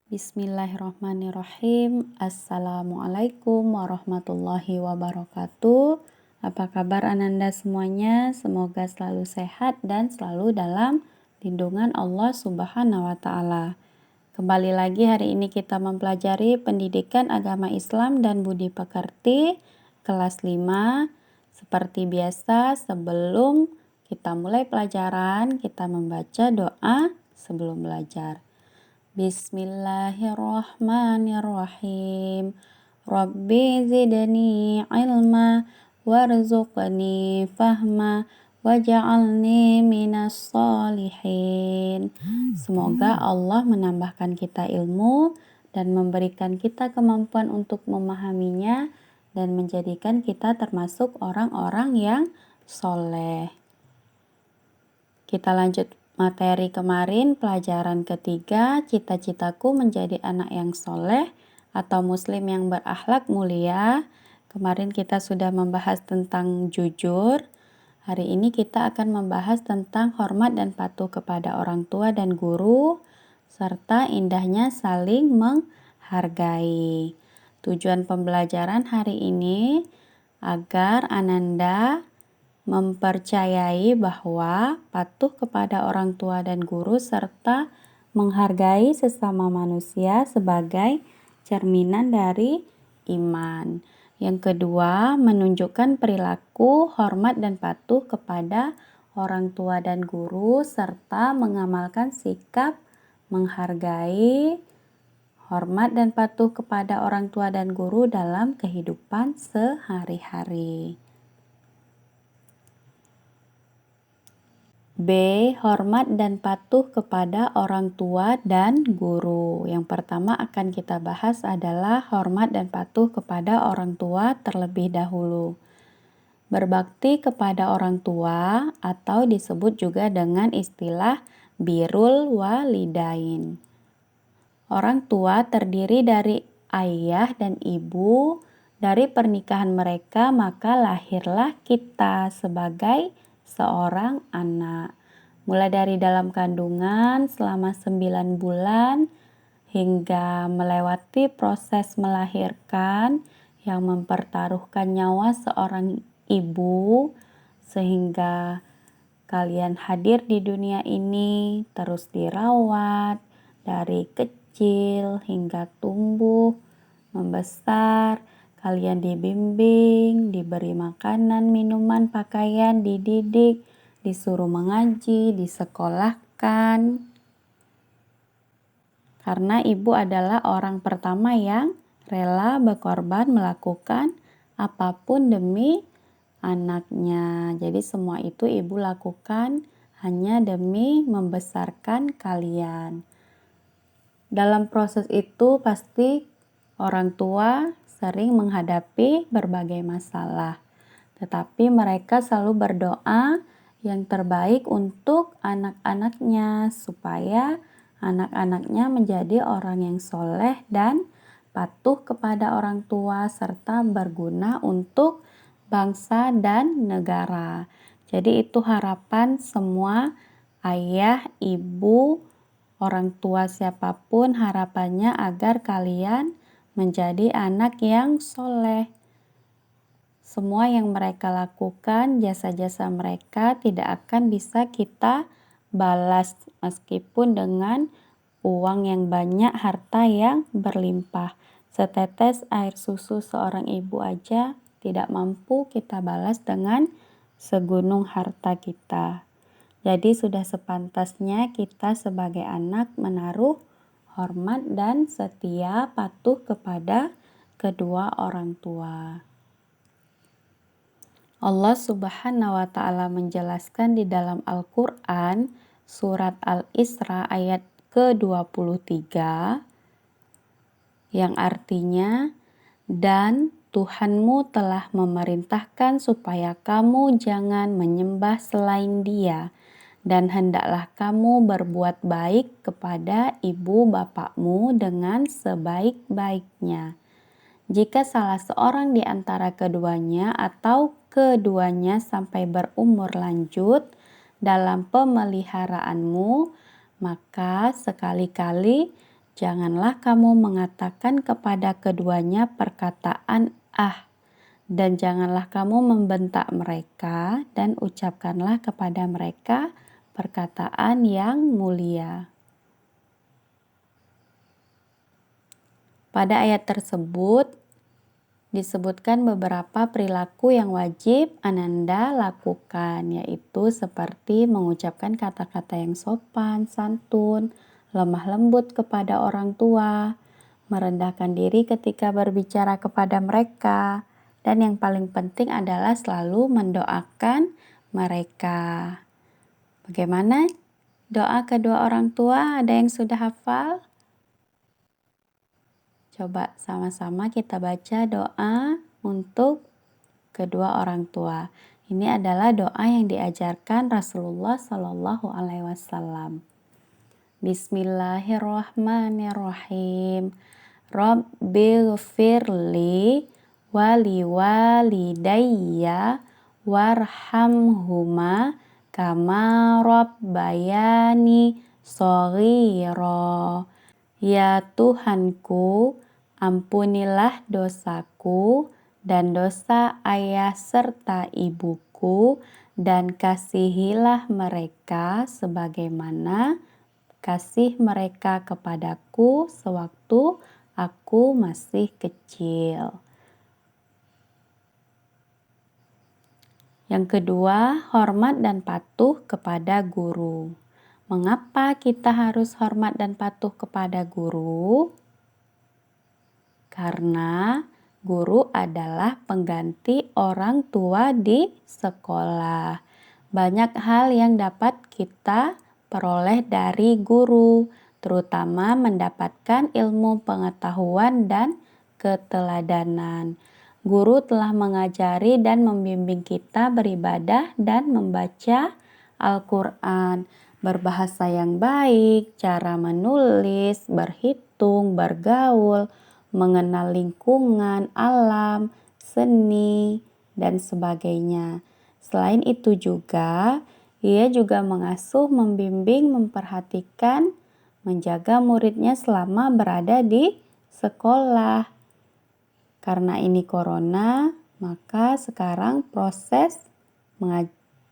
Bismillahirrahmanirrahim. Assalamualaikum warahmatullahi wabarakatuh. Apa kabar Ananda semuanya? Semoga selalu sehat dan selalu dalam lindungan Allah Subhanahu wa Ta'ala. Kembali lagi hari ini kita mempelajari pendidikan agama Islam dan budi pekerti kelas 5. Seperti biasa, sebelum kita mulai pelajaran, kita membaca doa sebelum belajar. Bismillahirrahmanirrahim. Rabbi zidni ilma warzuqni fahma waj'alni minas solihin. Semoga Allah menambahkan kita ilmu dan memberikan kita kemampuan untuk memahaminya dan menjadikan kita termasuk orang-orang yang soleh. Kita lanjut materi kemarin, pelajaran ketiga, cita-citaku menjadi anak yang soleh atau muslim yang berakhlak mulia. Kemarin kita sudah membahas tentang jujur. Hari ini kita akan membahas tentang hormat dan patuh kepada orang tua dan guru, serta indahnya saling menghargai. Tujuan pembelajaran hari ini agar Ananda mempercayai bahwa patuh kepada orang tua dan guru serta menghargai sesama manusia sebagai cerminan dari iman. Yang kedua, menunjukkan perilaku hormat dan patuh kepada orang tua dan guru serta mengamalkan sikap menghargai, hormat dan patuh kepada orang tua dan guru dalam kehidupan sehari-hari. B. Hormat dan patuh kepada orang tua dan guru. Yang pertama akan kita bahas adalah hormat dan patuh kepada orang tua terlebih dahulu. Berbakti kepada orang tua atau disebut juga dengan istilah birrul walidain. Orang tua terdiri dari ayah dan ibu. Dari pernikahan mereka maka lahirlah kita sebagai seorang anak. Mulai dari dalam kandungan selama 9 bulan hingga melewati proses melahirkan yang mempertaruhkan nyawa seorang ibu sehingga kalian hadir di dunia ini, terus dirawat dari kecil hingga tumbuh, membesar. Kalian dibimbing, diberi makanan, minuman, pakaian, dididik, disuruh mengaji, disekolahkan. Karena ibu adalah orang pertama yang rela berkorban melakukan apapun demi anaknya. Jadi semua itu ibu lakukan hanya demi membesarkan kalian. Dalam proses itu pasti orang tua sering menghadapi berbagai masalah, tetapi mereka selalu berdoa yang terbaik untuk anak-anaknya supaya anak-anaknya menjadi orang yang soleh dan patuh kepada orang tua serta berguna untuk bangsa dan negara. Jadi itu harapan semua ayah, ibu, orang tua siapapun, harapannya agar kalian menjadi anak yang soleh. Semua yang mereka lakukan, jasa-jasa mereka tidak akan bisa kita balas meskipun dengan uang yang banyak, harta yang berlimpah. Setetes air susu seorang ibu aja tidak mampu kita balas dengan segunung harta kita. Jadi sudah sepantasnya kita sebagai anak menaruh hormat dan setia patuh kepada kedua orang tua. Allah Subhanahu wa Ta'ala menjelaskan di dalam Al-Quran surat Al-Isra ayat ke-23 yang artinya, dan Tuhanmu telah memerintahkan supaya kamu jangan menyembah selain Dia, dan hendaklah kamu berbuat baik kepada ibu bapakmu dengan sebaik-baiknya. Jika salah seorang di antara keduanya atau keduanya sampai berumur lanjut dalam pemeliharaanmu, maka sekali-kali Janganlah kamu mengatakan kepada keduanya perkataan "ah", dan janganlah kamu membentak mereka, dan ucapkanlah kepada mereka perkataan yang mulia. Pada ayat tersebut disebutkan beberapa perilaku yang wajib Ananda lakukan, yaitu seperti mengucapkan kata-kata yang sopan, santun, lemah lembut kepada orang tua, merendahkan diri ketika berbicara kepada mereka, dan yang paling penting adalah selalu mendoakan mereka. Bagaimana doa kedua orang tua? Ada yang sudah hafal? Coba sama-sama kita baca doa untuk kedua orang tua. Ini adalah doa yang diajarkan Rasulullah Shallallahu Alaihi Wasallam. Bismillahirrahmanirrahim. Rabbighfirli wali walidayya warhamhuma kama rabbayani shaghira. Ya Tuhanku, ampunilah dosaku dan dosa ayah serta ibuku, dan kasihilah mereka sebagaimana kasih mereka kepadaku sewaktu aku masih kecil. Yang kedua, hormat dan patuh kepada guru. Mengapa kita harus hormat dan patuh kepada guru? Karena guru adalah pengganti orang tua di sekolah. Banyak hal yang dapat kita peroleh dari guru, terutama mendapatkan ilmu pengetahuan dan keteladanan. Guru telah mengajari dan membimbing kita beribadah dan membaca Al-Quran, berbahasa yang baik, cara menulis, berhitung, bergaul, mengenal lingkungan, alam, seni, dan sebagainya. Selain itu juga, ia juga mengasuh, membimbing, memperhatikan, menjaga muridnya selama berada di sekolah. Karena ini corona, maka sekarang proses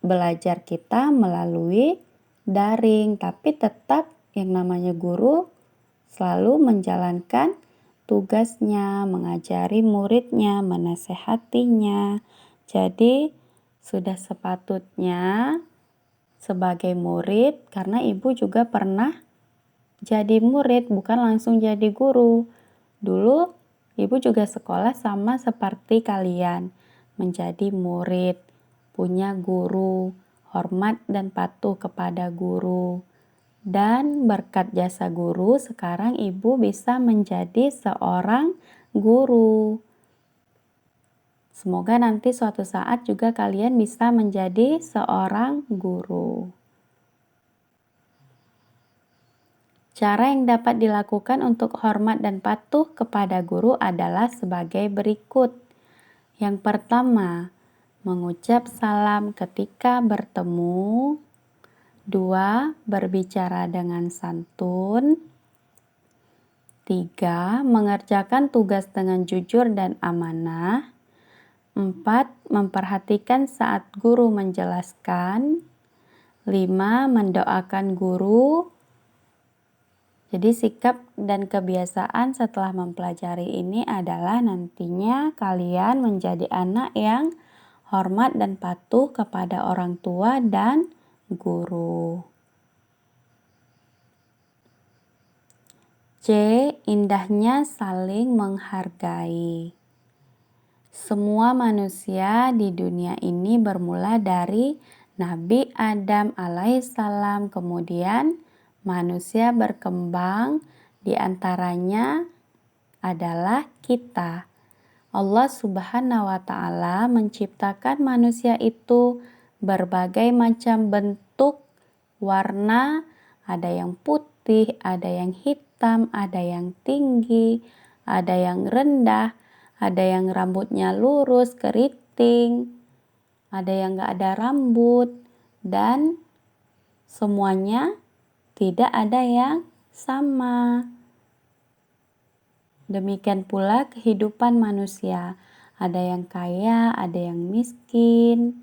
belajar kita melalui daring, tapi tetap yang namanya guru selalu menjalankan tugasnya, mengajari muridnya, menasehatinya. Jadi sudah sepatutnya sebagai murid, karena ibu juga pernah jadi murid, bukan langsung jadi guru. Dulu ibu juga sekolah sama seperti kalian, menjadi murid, punya guru, hormat dan patuh kepada guru. Dan berkat jasa guru, sekarang ibu bisa menjadi seorang guru. Semoga nanti suatu saat juga kalian bisa menjadi seorang guru. Cara yang dapat dilakukan untuk hormat dan patuh kepada guru adalah sebagai berikut. Yang pertama, mengucap salam ketika bertemu. 2. Berbicara dengan santun. 3. Mengerjakan tugas dengan jujur dan amanah. 4. Memperhatikan saat guru menjelaskan. 5. Mendoakan guru. Jadi sikap dan kebiasaan setelah mempelajari ini adalah nantinya kalian menjadi anak yang hormat dan patuh kepada orang tua dan guru. C. Indahnya saling menghargai. Semua manusia di dunia ini bermula dari Nabi Adam alaihissalam, kemudian manusia berkembang, di antaranya adalah kita. Allah Subhanahu wa Ta'ala menciptakan manusia itu berbagai macam bentuk, warna, ada yang putih, ada yang hitam, ada yang tinggi, ada yang rendah, ada yang rambutnya lurus, keriting, ada yang gak ada rambut, dan semuanya tidak ada yang sama. Demikian pula kehidupan manusia. Ada yang kaya, ada yang miskin.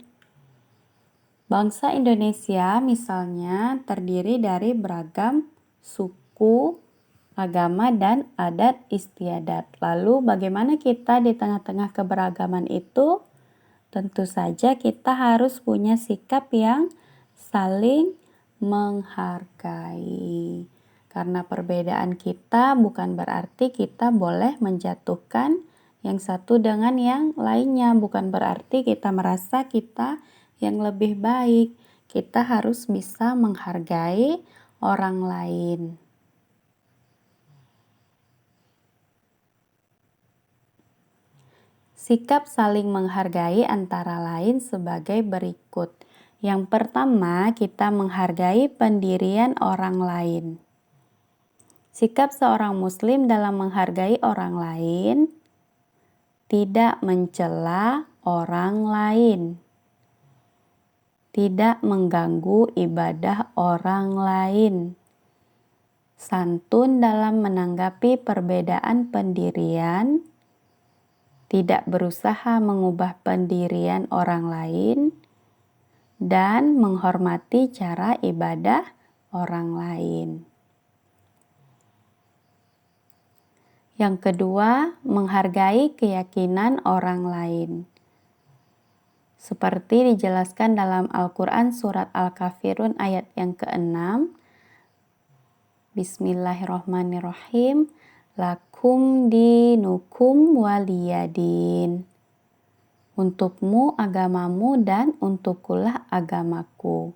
Bangsa Indonesia misalnya terdiri dari beragam suku, agama, dan adat istiadat. Lalu bagaimana kita di tengah-tengah keberagaman itu? Tentu saja kita harus punya sikap yang saling menghargai. Karena perbedaan kita bukan berarti kita boleh menjatuhkan yang satu dengan yang lainnya. Bukan berarti kita merasa kita yang lebih baik. Kita harus bisa menghargai orang lain. Sikap saling menghargai antara lain sebagai berikut. Yang pertama, kita menghargai pendirian orang lain. Sikap seorang muslim dalam menghargai orang lain, tidak mencela orang lain, tidak mengganggu ibadah orang lain, santun dalam menanggapi perbedaan pendirian, tidak berusaha mengubah pendirian orang lain, dan menghormati cara ibadah orang lain. Yang kedua, menghargai keyakinan orang lain. Seperti dijelaskan dalam Al-Quran surat Al-Kafirun ayat yang ke-6. Bismillahirrahmanirrahim. Lakum dinukum waliyadin. Untukmu agamamu dan untukkulah agamaku.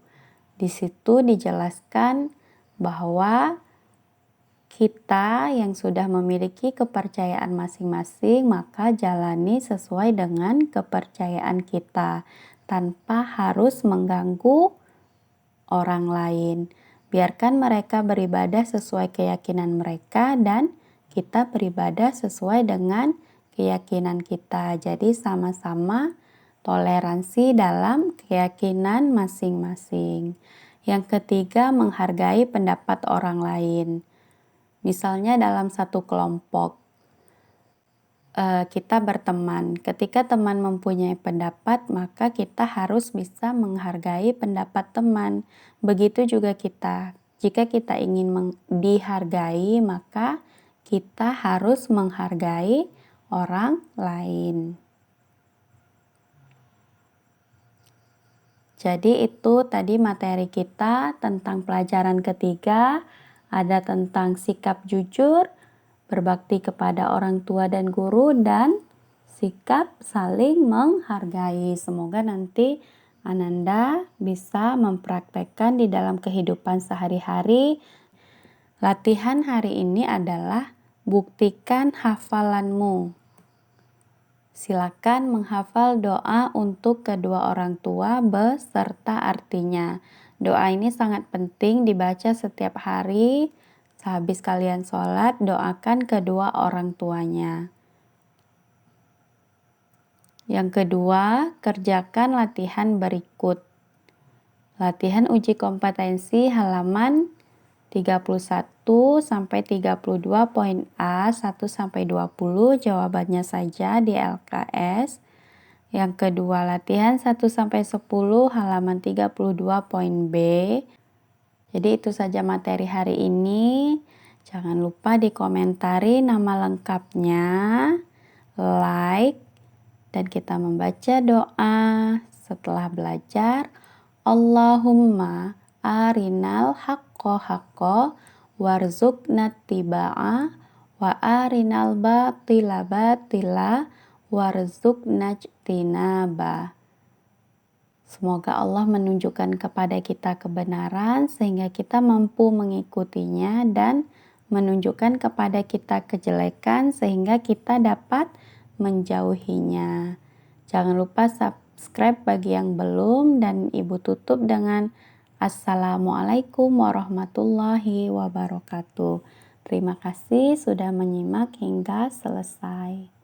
Di situ dijelaskan bahwa kita yang sudah memiliki kepercayaan masing-masing, maka jalani sesuai dengan kepercayaan kita tanpa harus mengganggu orang lain. Biarkan mereka beribadah sesuai keyakinan mereka dan kita beribadah sesuai dengan keyakinan kita. Jadi sama-sama toleransi dalam keyakinan masing-masing. Yang ketiga, menghargai pendapat orang lain. Misalnya dalam satu kelompok, kita berteman. Ketika teman mempunyai pendapat, maka kita harus bisa menghargai pendapat teman. Begitu juga kita. Jika kita ingin dihargai, maka kita harus menghargai orang lain. Jadi itu tadi materi kita tentang pelajaran ketiga. Ada tentang sikap jujur, berbakti kepada orang tua dan guru, dan sikap saling menghargai. Semoga nanti Ananda bisa mempraktekkan di dalam kehidupan sehari-hari. Latihan hari ini adalah buktikan hafalanmu. Silakan menghafal doa untuk kedua orang tua beserta artinya. Doa ini sangat penting dibaca setiap hari. Sehabis kalian sholat, doakan kedua orang tuanya. Yang kedua, kerjakan latihan berikut. Latihan uji kompetensi halaman 31 sampai 32 poin A 1 sampai 20, jawabannya saja di LKS. Yang kedua, latihan 1 sampai 10 halaman 32 poin B. Jadi itu saja materi hari ini. Jangan lupa dikomentari nama lengkapnya, like, dan kita membaca doa setelah belajar. Allahumma arinal haqqo haqqo warzuqna tiba'a wa arinal batila batila warzuqna ijtinaba. Semoga Allah menunjukkan kepada kita kebenaran sehingga kita mampu mengikutinya dan menunjukkan kepada kita kejelekan sehingga kita dapat menjauhinya. Jangan lupa subscribe bagi yang belum, dan Ibu tutup dengan Assalamualaikum warahmatullahi wabarakatuh. Terima kasih sudah menyimak hingga selesai.